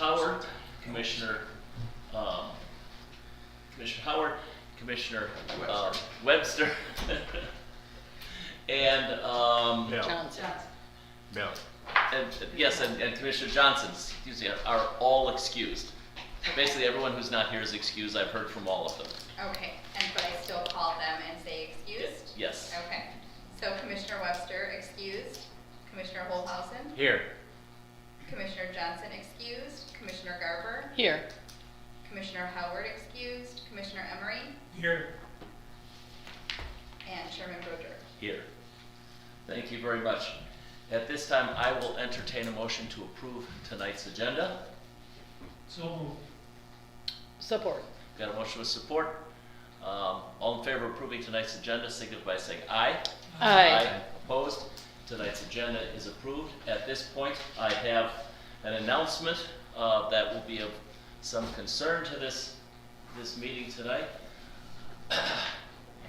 Howard, Commissioner Howard, Commissioner Webster, and Johnson. and Commissioner Johnson, excuse me, are all excused. Basically, everyone who's not here is excused. I've heard from all of them. Okay, but I still call them and say excused? Yes. Okay, so Commissioner Webster excused, Commissioner Holthausen, Here. Commissioner Johnson excused, Commissioner Garber, Here. Commissioner Howard excused, Commissioner Emery, Here. and Chairman Brodeur. Here. Thank you very much. At this time, I will entertain a motion to approve tonight's agenda. So moved. Support. Got a motion with support. All in favor of approving tonight's agenda, signify by saying aye. Aye. Opposed? Tonight's agenda is approved. At this point, I have an announcement that will be of some concern to this meeting tonight.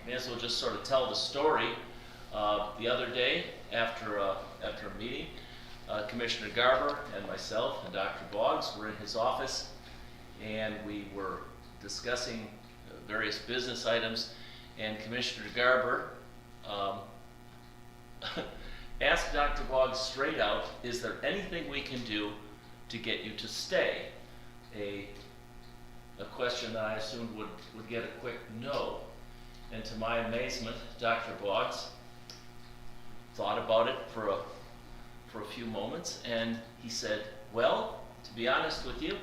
May as well just sort of tell the story. The other day, after a meeting, Commissioner Garber and myself and Dr. Boggs were in his office, and we were discussing various business items, and Commissioner Garber asked Dr. Boggs straight out, is there anything we can do to get you to stay? A question that I assumed would get a quick no. And to my amazement, Dr. Boggs thought about it for a few moments, and he said, well, to be honest with you,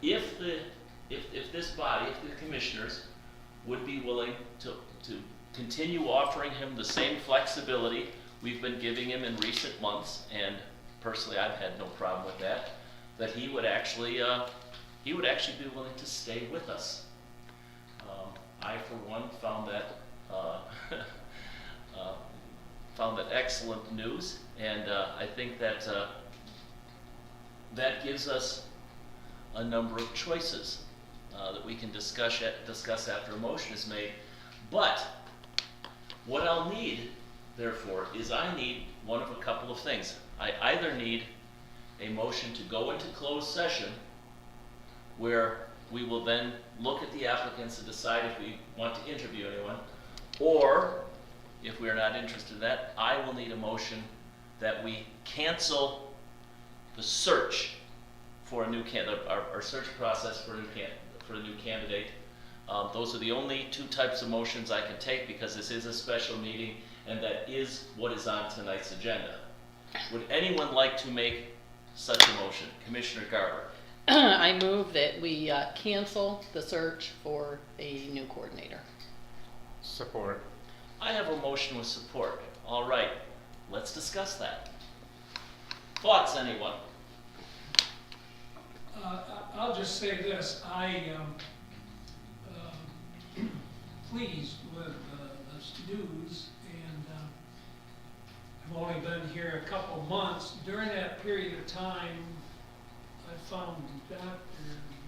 if this body, if the commissioners would be willing to continue offering him the same flexibility we've been giving him in recent months, and personally I've had no problem with that he would actually be willing to stay with us. I, for one, found that excellent news, and I think that that gives us a number of choices that we can discuss after a motion is made. But what I'll need, therefore, is I need one of a couple of things. I either need a motion to go into closed session, where we will then look at the applicants and decide if we want to interview anyone, or if we are not interested in that, I will need a motion that we cancel the search for a new candidate, our search process for a new candidate. Those are the only two types of motions I can take, because this is a special meeting, and that is what is on tonight's agenda. Would anyone like to make such a motion? Commissioner Garber. I move that we cancel the search for a new coordinator. Support. I have a motion with support. All right, let's discuss that. Thoughts, anyone? I'll just say this, I am pleased with this news, and I've only been here a couple months. During that period of time, I found Dr.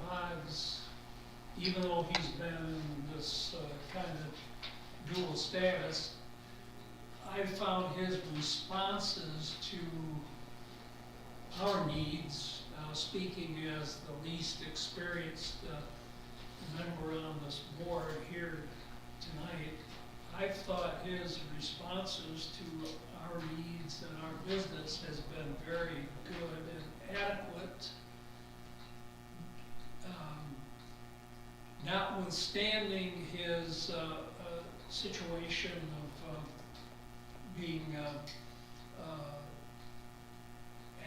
Boggs, even though he's been in this kind of dual status, I found his responses to our needs, speaking as the least experienced member on this board here tonight, I thought his responses to our needs and our business has been very good and adequate. Notwithstanding his situation of being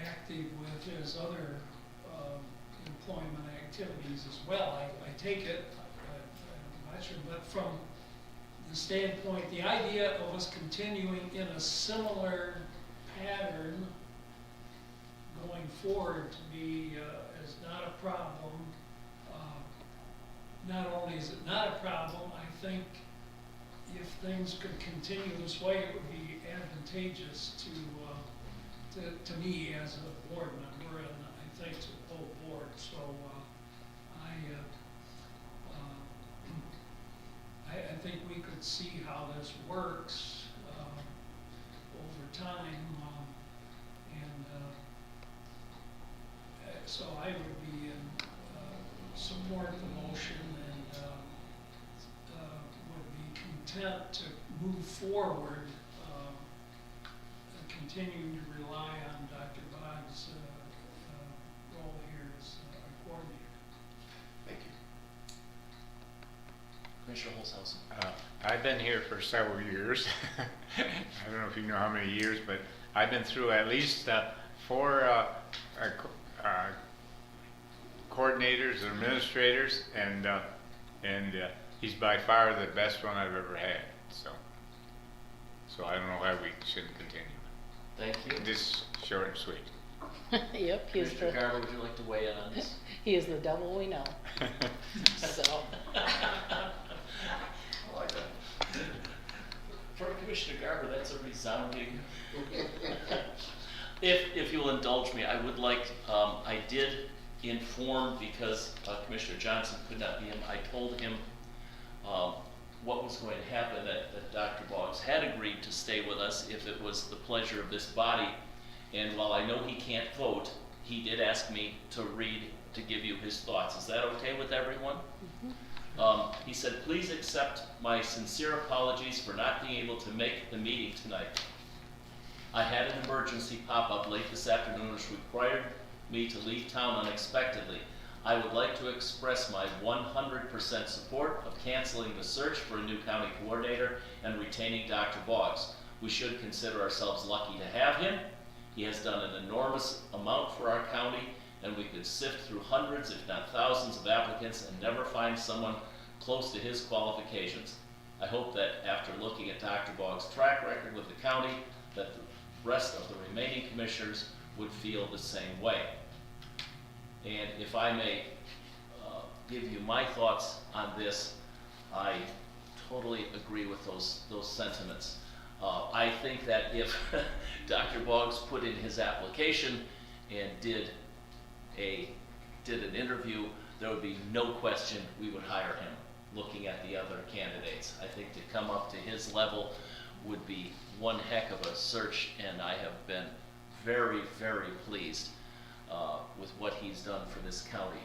active with his other employment activities as well, I take it, I'm not sure, but from the standpoint, the idea of us continuing in a similar pattern going forward to me is not a problem. Not only is it not a problem, I think if things could continue this way, it would be advantageous to me as a board member, and I think to the whole board. So I think we could see how this works over time, and so I would be in intent to move forward, continuing to rely on Dr. Boggs' role here as a coordinator. Thank you. Commissioner Holzhausen. I've been here for several years. I don't know if you know how many years, but I've been through at least 4 coordinators and administrators, and he's by far the best one I've ever had. So I don't know why we shouldn't continue. Thank you. Just short and sweet. Yep, he's Commissioner the, Garber, would you like to weigh in on this? he is the devil we know, so. I like that. For Commissioner Garber, that's a resounding. If you'll indulge me, I would like, I did inform, because Commissioner Johnson could not be in, I told him what was going to happen, that Dr. Boggs had agreed to stay with us if it was the pleasure of this body. And while I know he can't vote, he did ask me to give you his thoughts. Is that okay with everyone? He said, please accept my sincere apologies for not being able to make the meeting tonight. I had an emergency pop up late this afternoon which required me to leave town unexpectedly. I would like to express my 100% support of canceling the search for a new county coordinator and retaining Dr. Boggs. We should consider ourselves lucky to have him. He has done an enormous amount for our county, and we could sift through hundreds, if not thousands, of applicants and never find someone close to his qualifications. I hope that after looking at Dr. Boggs' track record with the county, that the rest of the remaining commissioners would feel the same way. And if I may give you my thoughts on this, I totally agree with those sentiments. I think that if Dr. Boggs put in his application and did an interview, there would be no question we would hire him, looking at the other candidates. I think to come up to his level would be one heck of a search, and I have been very, very pleased with what he's done for this county.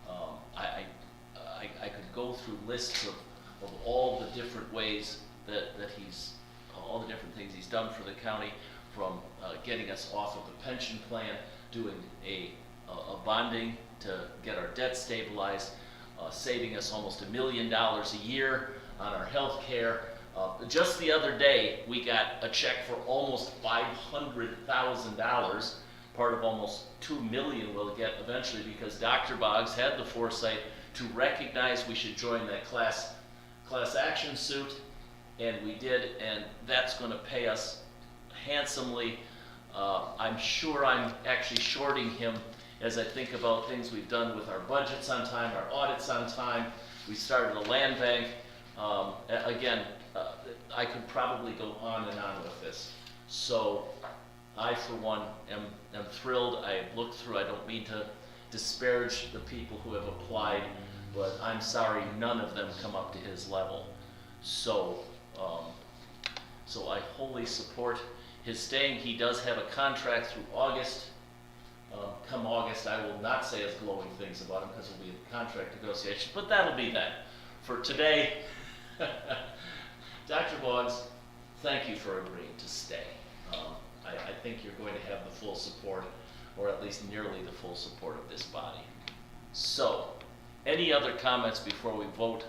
I could go through lists of all the different ways that all the different things he's done for the county, from getting us off of the pension plan, doing a bonding to get our debt stabilized, saving us almost $1 million a year on our health care. Just the other day, we got a check for almost $500,000, part of almost $2 million we'll get eventually, because Dr. Boggs had the foresight to recognize we should join that class action suit, and we did, and that's going to pay us handsomely. I'm sure I'm actually shorting him as I think about things we've done with our budgets on time, our audits on time. We started a land bank. I could probably go on and on with this. So I, for one, am thrilled. I looked through, I don't mean to disparage the people who have applied, but I'm sorry none of them come up to his level. So I wholly support his staying. He does have a contract through August. Come August, I will not say as glowing things about him because it will be a contract negotiation, but that'll be that. For today, Dr. Boggs, thank you for agreeing to stay. I think you're going to have the full support, or at least nearly the full support of this body. So, any other comments before we vote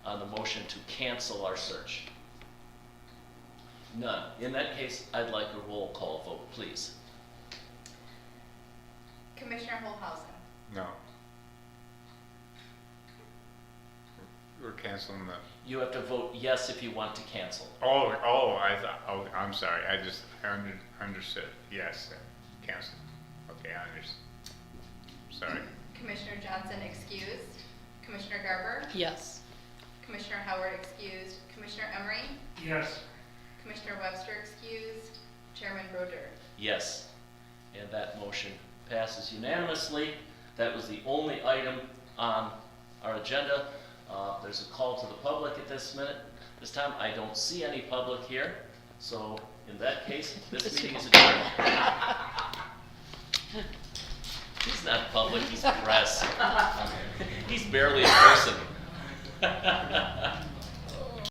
on the motion to cancel our search? None. In that case, I'd like a roll call vote, please. Commissioner Holthausen. No. We're canceling the. You have to vote yes if you want to cancel. Oh, I'm sorry. I understood. Yes, cancel. Okay, I understand. Sorry. Commissioner Johnson excused. Commissioner Garber. Yes. Commissioner Howard excused. Commissioner Emery. Yes. Commissioner Webster excused. Chairman Broder. Yes. And that motion passes unanimously. That was the only item on our agenda. There's a call to the public at this time. I don't see any public here. So in that case, this meeting is adjourned. He's not public, he's press. He's barely a person.